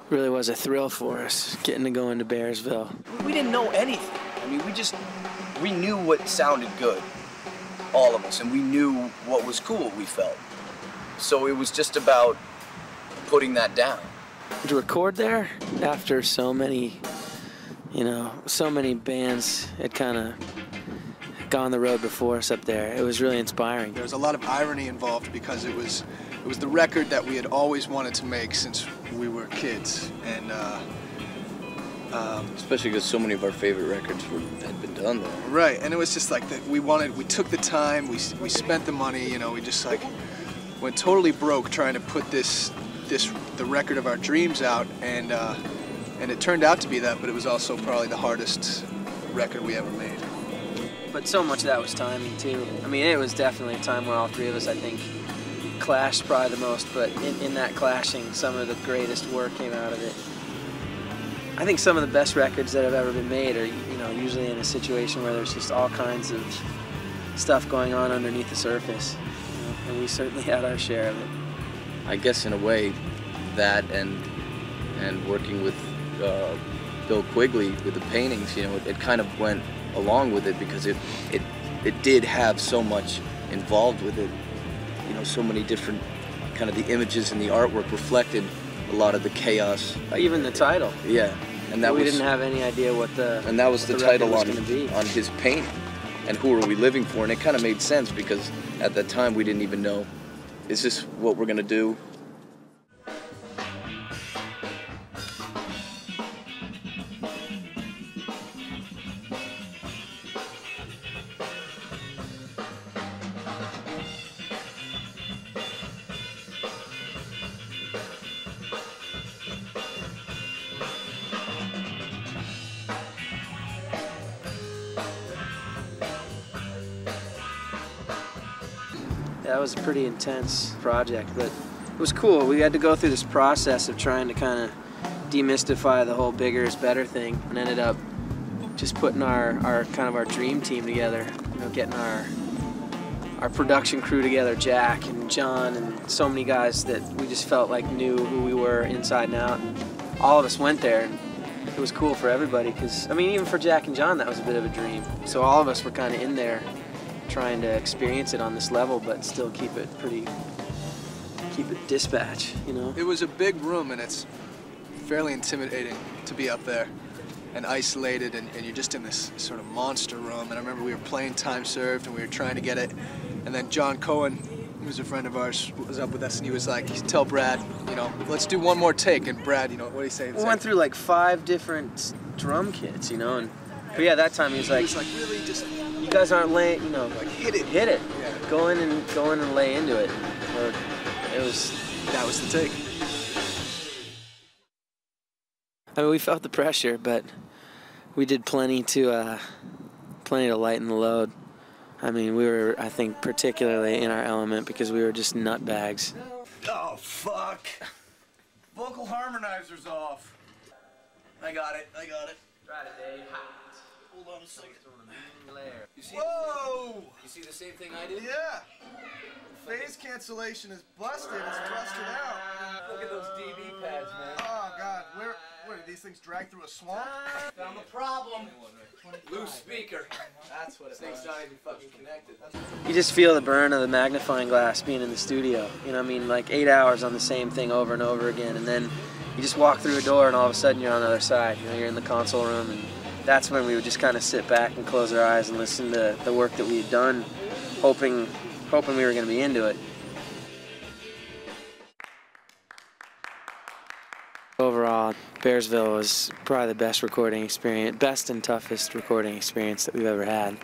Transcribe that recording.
really was a thrill for us, getting to go into Bearsville. We didn't know anything. I mean, we knew what sounded good, all of us, and we knew what was cool, we felt. So it was just about putting that down. To record there after so many, so many bands had kind of gone the road before us up there, it was really inspiring. There was a lot of irony involved because it was the record that we had always wanted to make since we were kids, and especially because so many of our favorite records had been done there. Right, and it was just like that. We took the time, we spent the money. We just like went totally broke trying to put the record of our dreams out, and it turned out to be that. But it was also probably the hardest record we ever made. But so much of that was timing too. I mean, it was definitely a time where all three of us, I think, clashed probably the most, but in that clashing, some of the greatest work came out of it. I think some of the best records that have ever been made are, usually in a situation where there's just all kinds of stuff going on underneath the surface, and we certainly had our share of it. I guess in a way, that and working with Bill Quigley with the paintings, it kind of went along with it because it did have so much involved with it. So many different kind of the images and the artwork reflected a lot of the chaos. Even the title. Yeah, and that we didn't have any idea what the and that was the title on be. On his painting. And who are we living for? And it kind of made sense because at that time we didn't even know, is this what we're gonna do? That was a pretty intense project, but it was cool. We had to go through this process of trying to kind of demystify the whole bigger is better thing, and ended up just putting our kind of our dream team together. Getting our production crew together, Jack and John and so many guys that we just felt like knew who we were inside and out. And all of us went there, and it was cool for everybody because, I mean, even for Jack and John, that was a bit of a dream. So all of us were kind of in there trying to experience it on this level, but still keep it dispatch, It was a big room, and it's fairly intimidating to be up there and isolated, and you're just in this sort of monster room. And I remember we were playing Time Served, and we were trying to get it, and then John Cohen, who's a friend of ours, was up with us, and he was like, tell Brad, let's do one more take. And Brad, what did he say? We went through like 5 different drum kits, but yeah, that time he was like really just, you guys aren't laying, like hit it. Yeah. Go in and lay into it. Or that was the take. I mean, we felt the pressure, but we did plenty to lighten the load. I mean, we were, I think, particularly in our element because we were just nutbags. Oh, fuck. Vocal harmonizer's off. I got it. Try it, Dave. Hold on a second. You see Whoa! You see the same thing I did? Yeah. Phase cancellation is busted. It's busted out. Look at those DB pads, man. Oh God, where did these things drag through a swamp? Found the problem. Loose speaker. That's what it thing's not even fucking connected. You just feel the burn of the magnifying glass being in the studio. Like 8 hours on the same thing over and over again, and then you just walk through a door and all of a sudden you're on the other side. You're in the console room, and that's when we would just kind of sit back and close our eyes and listen to the work that we had done, hoping we were going to be into it. Overall, Bearsville was probably the best and toughest recording experience that we've ever had.